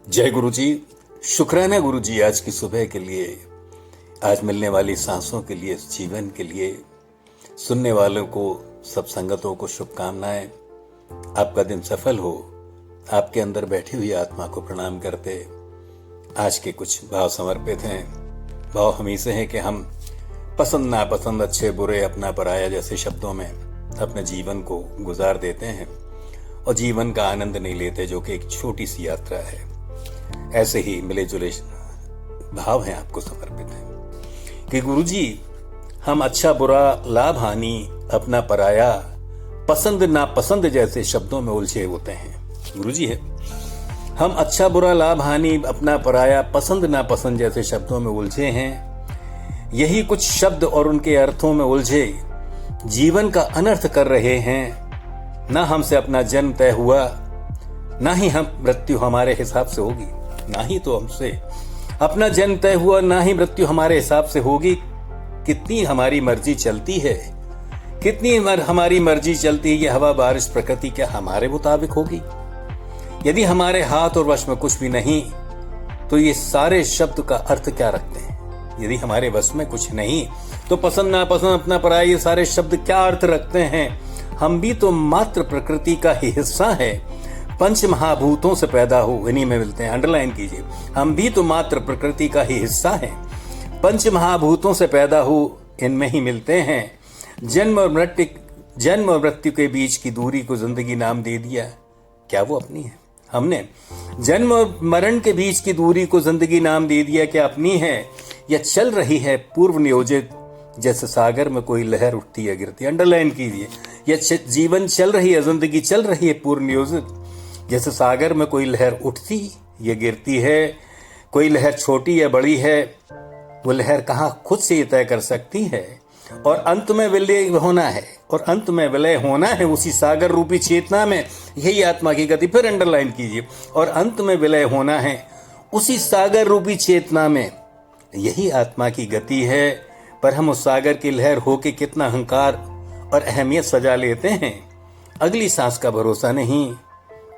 जय गुरु जी। शुक्राना गुरु जी आज की सुबह के लिए, आज मिलने वाली सांसों के लिए, जीवन के लिए। सुनने वालों को, सब संगतों को शुभकामनाएं। आपका दिन सफल हो। आपके अंदर बैठी हुई आत्मा को प्रणाम करते आज के कुछ भाव समर्पित हैं। भाव हम ही से हैं कि हम पसंद नापसंद, अच्छे बुरे, अपना पराया जैसे शब्दों में अपने जीवन को गुजार देते हैं और जीवन का आनंद नहीं लेते, जो कि एक छोटी सी यात्रा है। ऐसे ही मिले जुले भाव हैं आपको समर्पित हैं कि गुरुजी, हम अच्छा बुरा, लाभ हानि, अपना पराया, पसंद नापसंद जैसे शब्दों में उलझे होते हैं। गुरुजी है, हम अच्छा बुरा, लाभ हानि, अपना पराया, पसंद नापसंद जैसे शब्दों में उलझे हैं। यही कुछ शब्द और उनके अर्थों में उलझे जीवन का अनर्थ कर रहे हैं। ना हमसे अपना जन्म तय हुआ, ना ही हम मृत्यु हमारे हिसाब से होगी। ना ही तो हमसे अपना जन्म तय हुआ, ना ही मृत्यु हमारे हिसाब से होगी। कितनी हमारी मर्जी चलती है, कितनी हमारी मर्जी चलती है। ये हवा, बारिश, प्रकृति क्या हमारे मुताबिक होगी? यदि हमारे हाथ और वश में कुछ भी नहीं, तो ये सारे शब्द का अर्थ क्या रखते हैं? यदि हमारे वश में कुछ नहीं, तो पसंद नापसंद, अपना पराया, ये सारे शब्द क्या अर्थ रखते हैं? हम भी तो मात्र प्रकृति का ही हिस्सा है। पंच महाभूतों से पैदा हो, इन्हीं में मिलते हैं। अंडरलाइन कीजिए, हम भी तो मात्र प्रकृति का ही हिस्सा है। पंच महाभूतों से पैदा हो, इनमें ही मिलते हैं। जन्म और मृत्यु के बीच की दूरी को जिंदगी नाम दे दिया। क्या वो अपनी है? हमने जन्म और मरण के बीच की दूरी को जिंदगी नाम दे दिया। क्या अपनी है या चल रही है पूर्व नियोजित? जैसे सागर में कोई लहर उठती है, गिरती है। अंडरलाइन कीजिए, यह जीवन चल रही है, जिंदगी चल रही है पूर्व नियोजित। जैसे सागर में कोई लहर उठती या गिरती है। कोई लहर छोटी या बड़ी है, वो लहर कहाँ खुद से तय कर सकती है। और अंत में विलय होना है, और अंत में विलय होना है उसी सागर रूपी चेतना में। यही आत्मा की गति। फिर अंडरलाइन कीजिए, और अंत में विलय होना है उसी सागर रूपी चेतना में। यही आत्मा की गति है। पर हम उस सागर की लहर होके कितना अहंकार और अहमियत सजा लेते हैं। अगली सांस का भरोसा नहीं,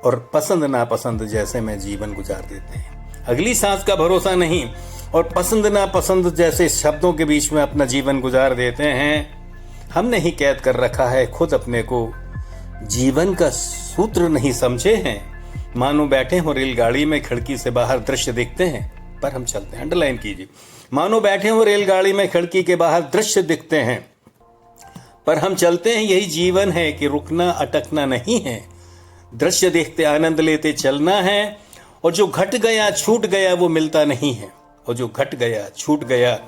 और पसंद नापसंद जैसे में जीवन गुजार देते हैं। अगली सांस का भरोसा नहीं और पसंद नापसंद जैसे शब्दों के बीच में अपना जीवन गुजार देते हैं। हमने ही कैद कर रखा है खुद अपने को। जीवन का सूत्र नहीं समझे हैं। मानो बैठे हो रेलगाड़ी में, खिड़की से बाहर दृश्य दिखते हैं, पर हम चलते हैं। अंडरलाइन कीजिए, मानो बैठे हो रेलगाड़ी में, खिड़की के बाहर दृश्य दिखते हैं, पर हम चलते हैं। यही जीवन है कि रुकना, अटकना नहीं है। दृश्य देखते, आनंद लेते चलना है। और जो घट गया, छूट गया, वो मिलता नहीं है। और जो घट गया, छूट गया,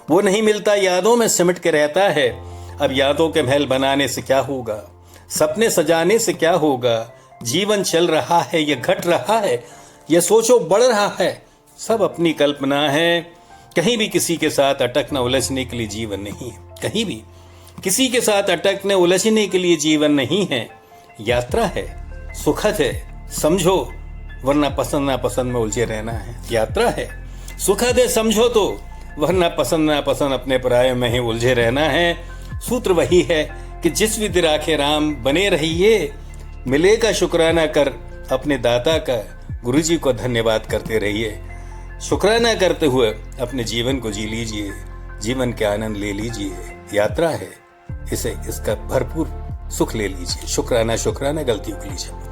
वो नहीं मिलता, यादों में सिमट के रहता है। अब यादों के महल बनाने से क्या होगा? सपने सजाने से क्या होगा? जीवन चल रहा है, ये घट रहा है, ये सोचो बढ़ रहा है। सब अपनी कल्पना है। कहीं भी किसी के साथ अटकना, उलझने के लिए जीवन नहीं है। कहीं भी किसी के साथ अटकने, उलझने के लिए जीवन नहीं है। यात्रा है, सुखद है, समझो, वरना पसंद नापसंद में उलझे रहना है। यात्रा है, सुखद है, समझो तो, वरना पसंद नापसंद, अपने पराये में ही उलझे रहना है। सूत्र वही है कि जिस विधि राखे राम, बने रहिए। मिलेगा शुक्राना कर अपने दाता का। गुरु जी को धन्यवाद करते रहिए। शुक्राना करते हुए अपने जीवन को जी लीजिए। जीवन के आनंद ले लीजिए। यात्रा है, इसका भरपूर सुख ले लीजिए। शुक्राना, शुक्राना, गलतियों के लिए।